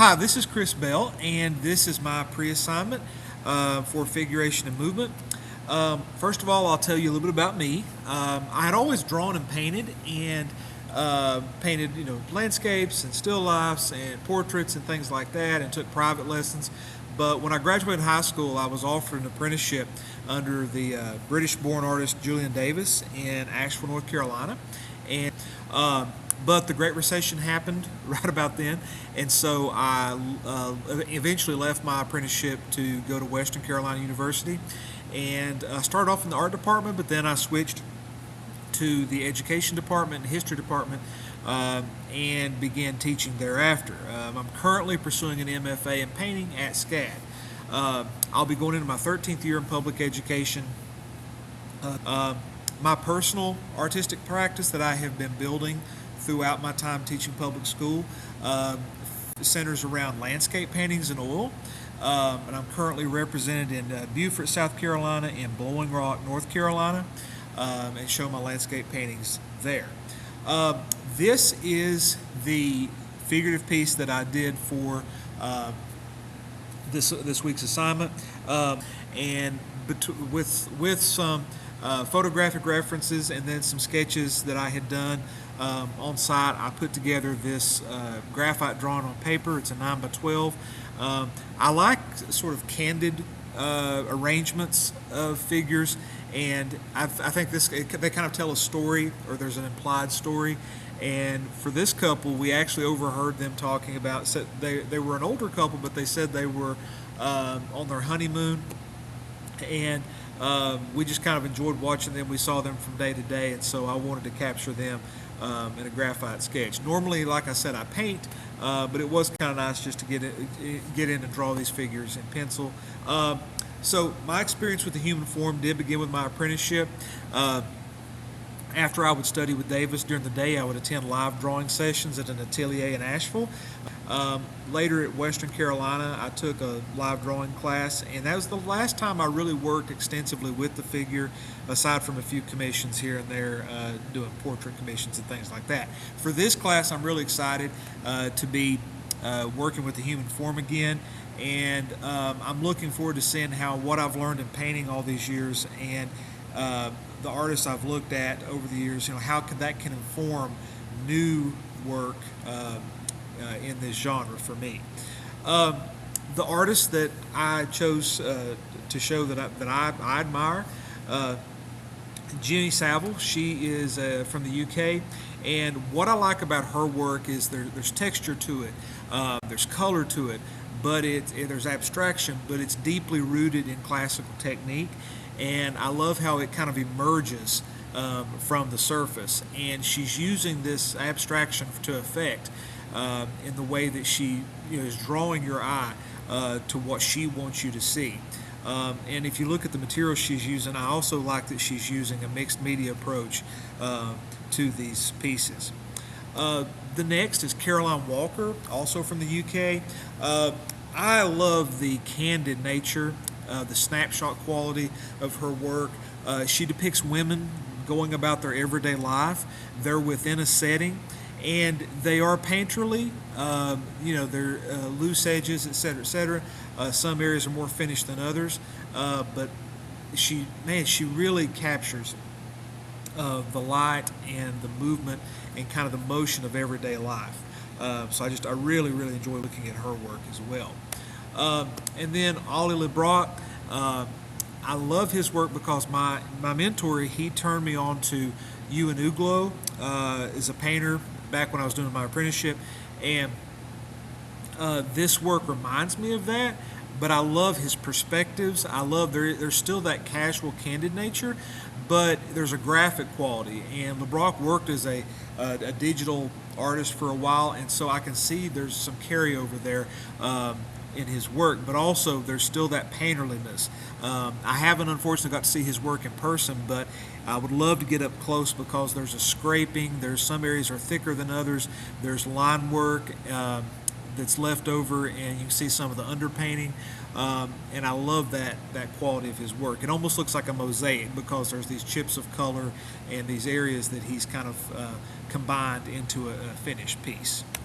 Hi, this is Chris Bell, and this is my pre-assignment for figuration and movement. First of all, I'll tell you a little bit about me. I had always drawn and painted, and painted, landscapes and still lifes and portraits and things like that, and took private lessons. But when I graduated high school, I was offered an apprenticeship under the British-born artist Julian Davis in Asheville, North Carolina, and but the Great Recession happened right about then, and so I eventually left my apprenticeship to go to Western Carolina University, and I started off in the art department, but then I switched to the education department and history department, and began teaching thereafter. I'm currently pursuing an MFA in painting at SCAD. I'll be going into my 13th year in public education. My personal artistic practice that I have been building throughout my time teaching public school centers around landscape paintings and oil. And I'm currently represented in Beaufort, South Carolina, and Blowing Rock, North Carolina, and show my landscape paintings there. This is the figurative piece that I did for this week's assignment, and with some photographic references and then some sketches that I had done on site, I put together this graphite drawing on paper. It's a 9 by 12. I like sort of candid arrangements of figures, and I think they kind of tell a story, or there's an implied story. And for this couple, we actually overheard them talking about, so they were an older couple, but they said they were on their honeymoon, and we just kind of enjoyed watching them. We saw them from day to day, and so I wanted to capture them in a graphite sketch. Normally, like I said, I paint, but it was kind of nice just to get in and draw these figures in pencil. So my experience with the human form did begin with my apprenticeship. After I would study with Davis during the day, I would attend live drawing sessions at an atelier in Asheville. Later at Western Carolina, I took a live drawing class, and that was the last time I really worked extensively with the figure, aside from a few commissions here and there, doing portrait commissions and things like that. For this class, I'm really excited to be working with the human form again, and I'm looking forward to seeing how what I've learned in painting all these years and the artists I've looked at over the years, how that can inform new work in this genre for me. The artist that I chose to show that I admire, Jenny Saville. She is from the UK, and what I like about her work is there's texture to it, there's color to it, but there's abstraction, but it's deeply rooted in classical technique. And I love how it kind of emerges from the surface, and she's using this abstraction to effect in the way that she is drawing your eye to what she wants you to see. And if you look at the material she's using, I also like that she's using a mixed media approach to these pieces. The next is Caroline Walker, also from the UK. I love the candid nature, the snapshot quality of her work. She depicts women going about their everyday life. They're within a setting, and they are painterly. They're loose edges, etc., etc. Some areas are more finished than others, but she really captures the light and the movement and kind of the motion of everyday life. So I really enjoy looking at her work as well. And then Ollie LeBrock, I love his work because my mentor, he turned me on to Ewan Uglow as a painter back when I was doing my apprenticeship, and this work reminds me of that, but I love his perspectives. I love there's still that casual, candid nature, but there's a graphic quality, and LeBrock worked as a digital artist for a while, and so I can see there's some carryover there in his work, but also there's still that painterliness. I haven't unfortunately got to see his work in person, but I would love to get up close because there's a scraping, there's some areas are thicker than others, there's line work that's left over, and you can see some of the underpainting, and I love that quality of his work. It almost looks like a mosaic because there's these chips of color and these areas that he's kind of combined into a finished piece.